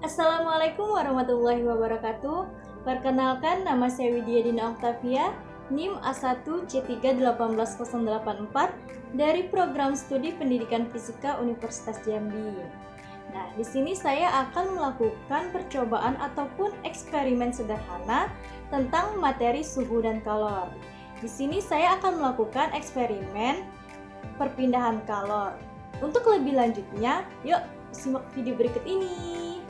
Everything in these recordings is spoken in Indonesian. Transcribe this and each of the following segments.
Assalamualaikum warahmatullahi wabarakatuh. Perkenalkan, nama saya Widya Dina Oktavia, NIM A1C3 18084 dari Program Studi Pendidikan Fisika Universitas Jambi. Nah, di sini saya akan melakukan percobaan ataupun eksperimen sederhana tentang materi suhu dan kalor. Di sini saya akan melakukan eksperimen perpindahan kalor. Untuk lebih lanjutnya, yuk simak video berikut ini.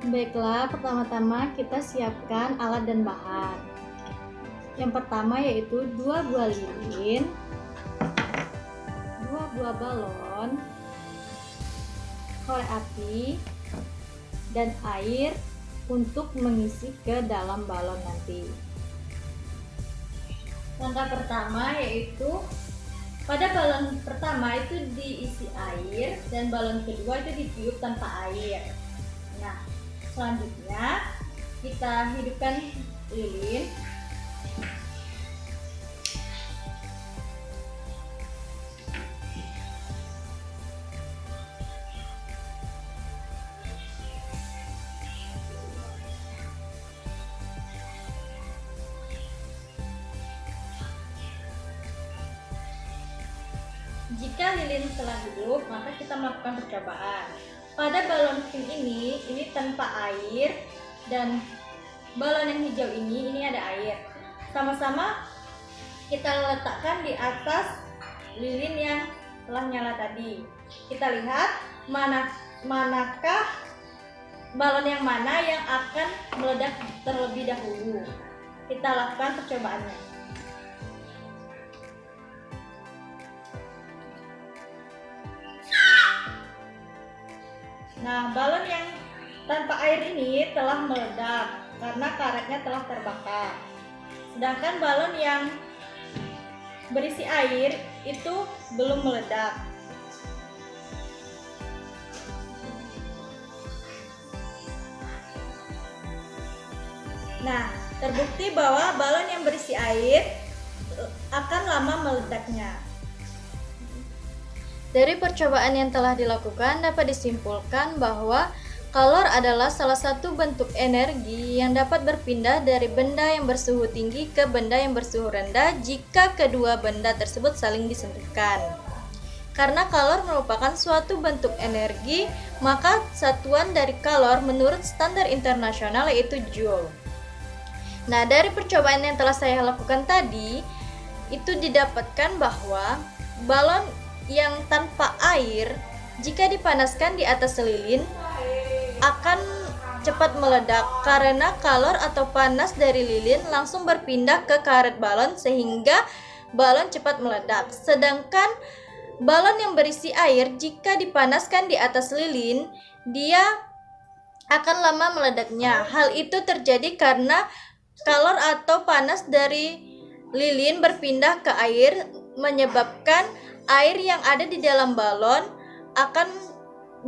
Baiklah, pertama-tama kita siapkan alat dan bahan. Yang pertama yaitu 2 buah lilin, 2 buah balon, korek api, dan air untuk mengisi ke dalam balon nanti. Langkah pertama yaitu pada balon pertama itu diisi air dan balon kedua itu ditiup tanpa air. Nah, selanjutnya kita hidupkan lilin. Jika lilin telah hidup, maka kita melakukan percobaan. Pada balon pink ini tanpa air, dan balon yang hijau ini ada air. Sama-sama kita letakkan di atas lilin yang telah nyala tadi. Kita lihat manakah balon yang mana yang akan meledak terlebih dahulu. Kita lakukan percobaannya. Nah, balon yang tanpa air ini telah meledak karena karetnya telah terbakar. Sedangkan balon yang berisi air itu belum meledak. Nah, terbukti bahwa balon yang berisi air akan lama meledaknya. Dari percobaan yang telah dilakukan dapat disimpulkan bahwa kalor adalah salah satu bentuk energi yang dapat berpindah dari benda yang bersuhu tinggi ke benda yang bersuhu rendah jika kedua benda tersebut saling disentuhkan. Karena kalor merupakan suatu bentuk energi, maka satuan dari kalor menurut standar internasional yaitu joule. Nah, dari percobaan yang telah saya lakukan tadi, itu didapatkan bahwa balon yang tanpa air jika dipanaskan di atas lilin akan cepat meledak karena kalor atau panas dari lilin langsung berpindah ke karet balon sehingga balon cepat meledak. Sedangkan balon yang berisi air jika dipanaskan di atas lilin dia akan lama meledaknya. Hal itu terjadi karena kalor atau panas dari lilin berpindah ke air menyebabkan air yang ada di dalam balon akan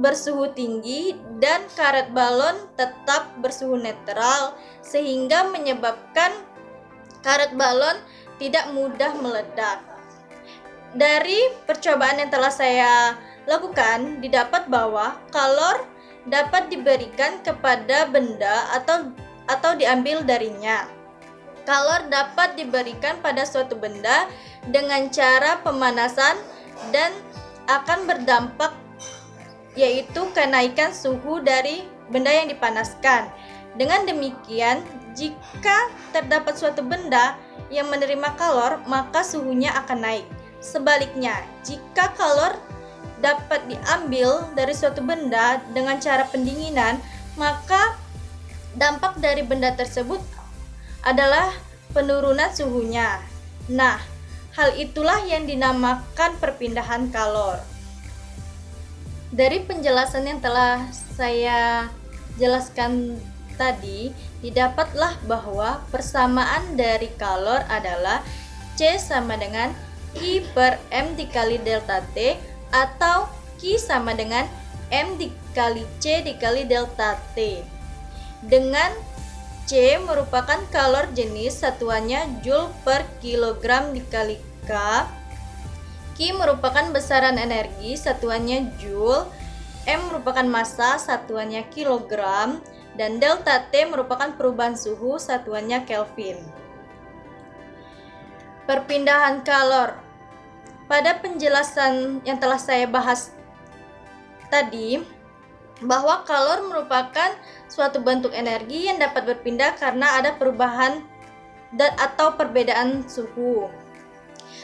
bersuhu tinggi dan karet balon tetap bersuhu netral sehingga menyebabkan karet balon tidak mudah meledak. Dari percobaan yang telah saya lakukan didapat bahwa kalor dapat diberikan kepada benda atau diambil darinya. Kalor dapat diberikan pada suatu benda dengan cara pemanasan dan akan berdampak yaitu kenaikan suhu dari benda yang dipanaskan. Dengan demikian, jika terdapat suatu benda yang menerima kalor, maka suhunya akan naik. Sebaliknya, jika kalor dapat diambil dari suatu benda dengan cara pendinginan, maka dampak dari benda tersebut adalah penurunan suhunya. Nah, hal itulah yang dinamakan perpindahan kalor. Dari penjelasan yang telah saya jelaskan tadi, didapatlah bahwa persamaan dari kalor adalah C sama dengan I per M dikali delta T atau Q sama dengan M dikali C dikali delta T. Dengan C merupakan kalor jenis satuannya joule per kilogram dikali K. Q merupakan besaran energi, satuannya Joule, M merupakan massa, satuannya kilogram, dan delta T merupakan perubahan suhu, satuannya Kelvin. Perpindahan kalor. Pada penjelasan yang telah saya bahas tadi, bahwa kalor merupakan suatu bentuk energi yang dapat berpindah karena ada perubahan atau perbedaan suhu.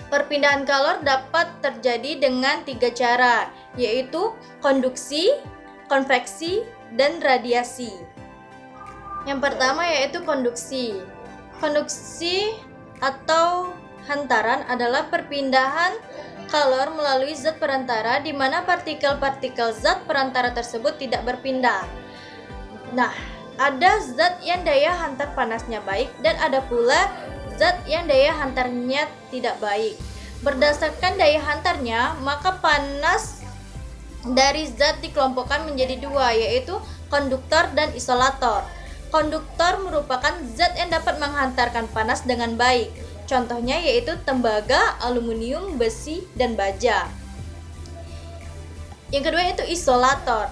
Perpindahan kalor dapat terjadi dengan 3 cara, yaitu konduksi, konveksi, dan radiasi. Yang pertama yaitu konduksi. Konduksi atau hantaran adalah perpindahan kalor melalui zat perantara di mana partikel-partikel zat perantara tersebut tidak berpindah. Nah, ada zat yang daya hantar panasnya baik dan ada pula zat yang daya hantarnya tidak baik. Berdasarkan daya hantarnya, maka panas dari zat dikelompokkan menjadi 2, yaitu konduktor dan isolator. Konduktor merupakan zat yang dapat menghantarkan panas dengan baik. Contohnya yaitu tembaga, aluminium, besi, dan baja. Yang kedua yaitu isolator.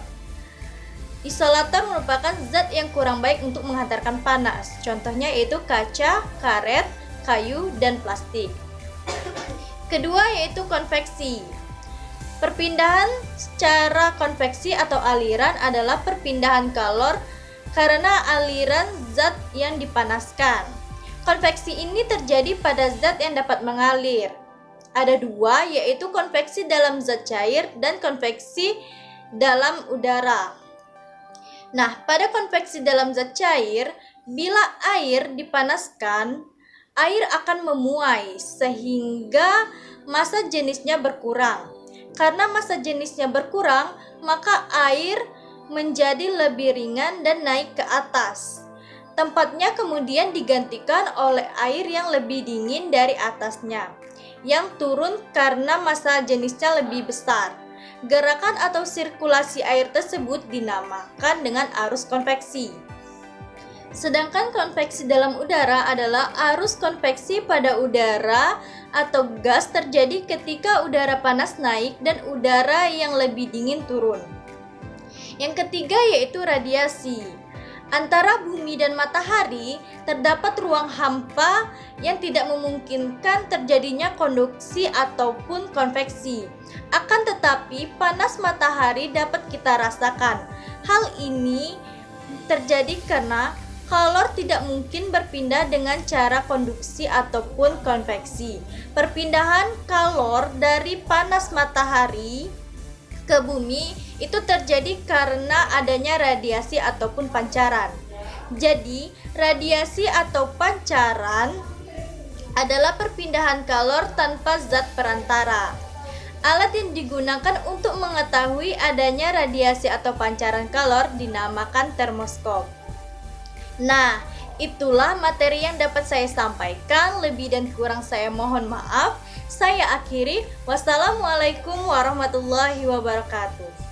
Isolator merupakan zat yang kurang baik untuk menghantarkan panas. Contohnya yaitu kaca, karet, kayu, dan plastik. Kedua yaitu konveksi. Perpindahan secara konveksi atau aliran adalah perpindahan kalor karena aliran zat yang dipanaskan. Konveksi ini terjadi pada zat yang dapat mengalir. Ada 2, yaitu konveksi dalam zat cair dan konveksi dalam udara. Nah, pada konveksi dalam zat cair, bila air dipanaskan, air akan memuai sehingga massa jenisnya berkurang. Karena massa jenisnya berkurang, maka air menjadi lebih ringan dan naik ke atas. Tempatnya kemudian digantikan oleh air yang lebih dingin dari atasnya, yang turun karena massa jenisnya lebih besar. Gerakan atau sirkulasi air tersebut dinamakan dengan arus konveksi. Sedangkan konveksi dalam udara adalah arus konveksi pada udara atau gas terjadi ketika udara panas naik dan udara yang lebih dingin turun. Yang ketiga yaitu radiasi. Antara bumi dan matahari terdapat ruang hampa yang tidak memungkinkan terjadinya konduksi ataupun konveksi. Akan tetapi panas matahari dapat kita rasakan. Hal ini terjadi karena kalor tidak mungkin berpindah dengan cara konduksi ataupun konveksi. Perpindahan kalor dari panas matahari ke bumi itu terjadi karena adanya radiasi ataupun pancaran. Jadi, radiasi atau pancaran adalah perpindahan kalor tanpa zat perantara. Alat yang digunakan untuk mengetahui adanya radiasi atau pancaran kalor dinamakan termoskop. Nah, itulah materi yang dapat saya sampaikan. Lebih dan kurang saya mohon maaf. Saya akhiri. Wassalamualaikum warahmatullahi wabarakatuh.